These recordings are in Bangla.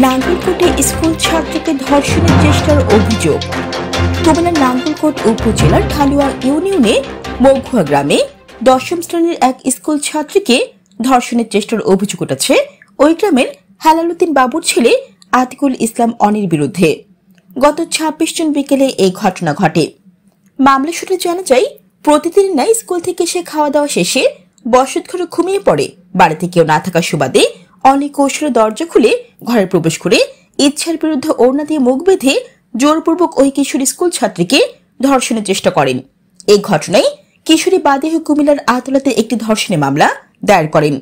নাঙ্গলকোটে স্কুল ছাত্রকে ধর্ষণের চেষ্টার অভিযোগ। কুমিল্লার নাঙ্গলকোট উপজেলার ঢালুয়া ইউনিয়নে মঘুয়া গ্রামে ১০ম শ্রেণীর এক স্কুল ছাত্রীকে ধর্ষণের চেষ্টার অভিযোগ উঠেছে ওই গ্রামের হেলালুদ্দিন বাবুর ছেলে আতিকুল ইসলাম অনির বিরুদ্ধে। গত ২৬ জুন বিকেলে এই ঘটনা ঘটে। মামলা সূত্রে জানা যায়, প্রতিদিন ন্যায় স্কুল থেকে সে খাওয়া দাওয়া শেষে বসতঘরে ঘুমিয়ে পড়ে। বাড়িতে কেউ না থাকার সুবাদে অনেক কৌশলে দরজা খুলে ঘরে প্রবেশ করে ইচ্ছার বিরুদ্ধে ওড়না দিয়ে মুখ বেঁধে জোরপূর্বক ওই কিশোরী স্কুল ছাত্রীকে ধর্ষণের চেষ্টা করেন। এই ঘটনায় কিশোরী বাদী হয়ে কুমিল্লার আদালতে একটি ধর্ষণের মামলা দায়ের করেন।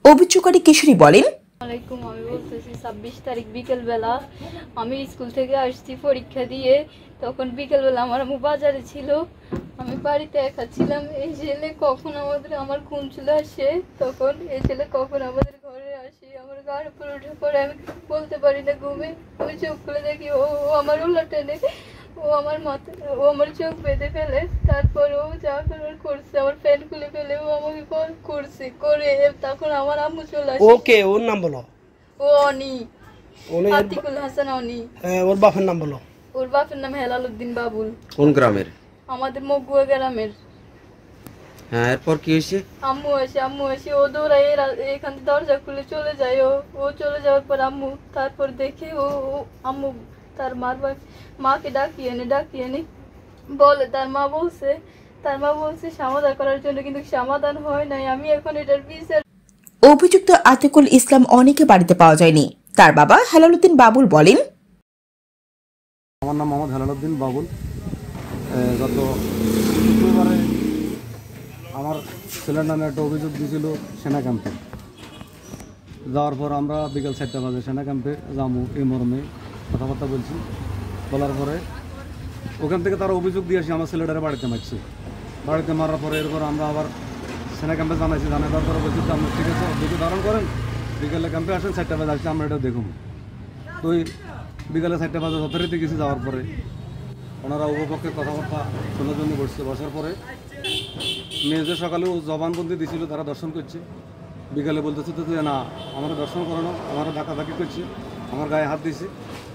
অভিযোগকারী কিশোরী বলেন, আমি বলতেছি ২৬ তারিখ বিকেল বেলা আমি স্কুল থেকে আসছি পরীক্ষা দিয়ে। তখন বিকেল বেলা আমার আম্মু বাজারে ছিল, আমি বাড়িতে একা ছিলাম। এই ছেলে কখন আমার ঘুম চলে আসে, তখন এই ছেলে কখন আমাদের ঘরে আসে, আমার গাড়ি উপরে উঠে পড়ে, আমি বলতে পারি না ঘুমে। আমি চোখ খুলে দেখি ও আমার উল্লা টেনে ও আমার চোখ বেঁধে ফেলে। তারপর ও যা ফেরার করছে, আমার প্যান্ট খুলে ফেলে ও আমাকে করছে করে। তখন আমার আম্মু চলে আসে। ওকে, ওর নাম বলো। ও অনি, আতিকুল হাসান অনি। ওর বাপের নাম বলো। ওর বাপের নাম হেলালুদ্দিন বাবুল। কোন গ্রামের? আমাদের মগুয়া গ্রামের। হ্যাঁ, এরপর কি হয়েছে? আম্মু এসে ও দৌড়ায় এখান থেকে দরজা খুলে চলে যায়। ও চলে যাওয়ার পর আম্মু তারপর দেখে আম্মু তার মাকে ডাকিয়ে এনে বলে, তার মা বলছে সমাধান করার জন্য, কিন্তু সমাধান হয় নাই। আমি এখন এটার বিচার। অভিযুক্ত আতিকুল ইসলাম অনেকে বাড়িতে পাওয়া যায়নি। তার বাবা হেলালুদ্দিন বাবুল বলেন, আমার নাম মোহাম্মদ হেলালুদ্দিন বাবুল। গত শুক্রবারে আমার ছেলের নামে একটা অভিযোগ দিয়েছিল সেনা ক্যাম্পে। যাওয়ার পর আমরা বিকেল ৪টা বাজে সেনা ক্যাম্পে যাবো এই মর্মে কথাবার্তা বলছি। বলার পরে ওখান থেকে তারা অভিযোগ দিয়ে আসি আমার ছেলেটারে বাড়িতে মারছে। বাড়িতে মারার পরে এরপর আমরা আবার সেনা ক্যাম্পে জানাবার পরে বলছি যে আমরা ঠিক আছে অভিযোগ ধারণ করেন, বিকেলে ক্যাম্পে আসেন, ৪টা বাজে আসলে আমরা এটা দেখুন। তো ওই বিকালে ৪টা বাজে যথারীতি গেছি। যাওয়ার পরে ওনারা উভপক্ষের কথাবার্তা শোনার জন্য বসার পরে মেয়েদের সকালেও জবানবন্দি দিয়েছিল তারা দর্শন করছে। বিকালে বলতেছে তো না আমার দর্শন করানো, আমার ধাক্কাধাক্কি করছে, আমার গায়ে হাত দিয়েছে,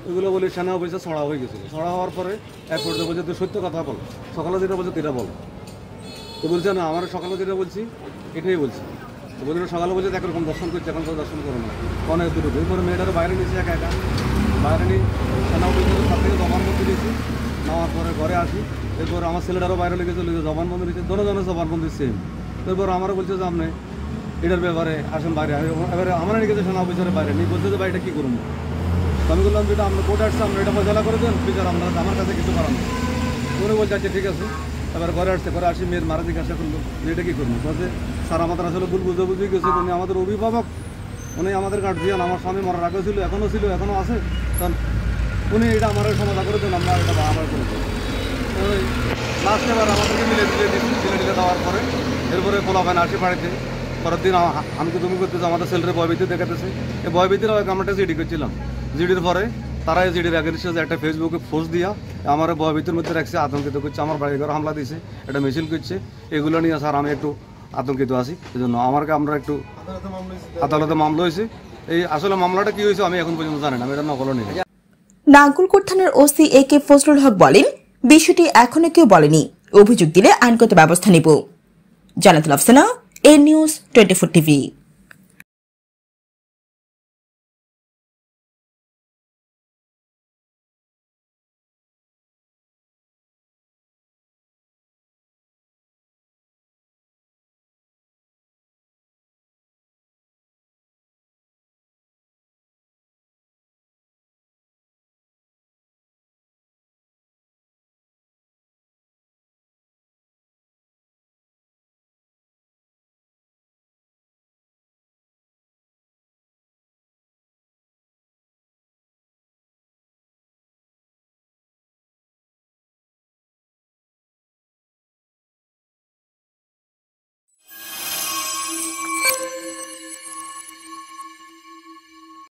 এগুলো বলে সেনা অফিসে ছড়া হয়ে গেছিলো। ছড়া হওয়ার পরে এক পর্যায়ে বলছে তুই সত্য কথা বল, সকালে যেটা বলছে এটা বল। তো বলছে না আমার সকালে যেটা বলছি এটাই বলছি। তো বলছিল সকালে বলছে একরকম দর্শন করছে, এখন তো দর্শন করো না, অনেক দূরে। এরপরে মেয়েটারও বাইরে নিয়েছে একা বাইরে নিয়ে সেনা অফিসে তার থেকে জবানবন্দি দিয়েছি। নেওয়ার পরে ঘরে আসি। এরপর আমার ছেলেটারও বাইরে লেগেছে, জবানবন্দি দিয়েছে, দুজনের জবানবন্দি সেম। এরপর আমারও বলছে যে আপনি এটার ব্যাপারে আসেন বাইরে। এবারে আমার নিয়ে গেছে সেনা অফিসারের বাইরে নিয়ে বলছে যে বাড়িটা কী করবো। তো আমি বললাম যেটা আমরা কোর্টে আসছে, আমরা এটা মজালা করে দেন বিচার, আমরা আমার কাছে কিছু করার নেই। উনি বলছে আচ্ছা ঠিক আছে। এবার ঘরে আসি, মেয়ের মারা জিজ্ঞাসা করলো যে এটা কী করবো। বলছে স্যার আমাদের আসলে ভুল বুঝে গেছে, উনি আমাদের অভিভাবক, উনি আমাদের গার্জিয়ান, আমার স্বামী মরার আগে ছিল, এখনও আছে, কারণ উনি এটা আমার সমাধান করে দেন, আমরা এটা আবার করে দেবো। ওই লাস্ট এবার আমাদেরকে মিলে দেওয়ার পরে এরপরে পোলাপান আসি বাড়িতে। পরের দিন আমি তো তুমি করতেছি আমাদের ছেলের ভয়ভীতি দেখাতেছে। এই ভয়ভীতির আমরা একটা জিডি করছিলাম। জিডির পরে তারা এই জিডির এগেনস্টে একটা ফেসবুকে পোস্ট দিয়া আমার ভয়ভীতির মধ্যে রাখছে, আতঙ্কিত করছে, আমার বাড়ি ঘরে হামলা দিয়েছে, একটা মিছিল করছে। এগুলো নিয়ে স্যার আমি একটু আতঙ্কিত আছি। এই জন্য আমরা একটু আদালতে মামলা হয়েছে। এই আসলে মামলাটা কি হয়েছে আমি এখন পর্যন্ত জানি না, আমি এটা নকল নিই। নাঙ্গলকোট থানার ওসি AK ফজলুল হক বলেন, বিষয়টি এখনো কেউ বলেনি, অভিযোগ দিলে আইনগত ব্যবস্থা নেব। Jannatul Afsana, A News 24 TV।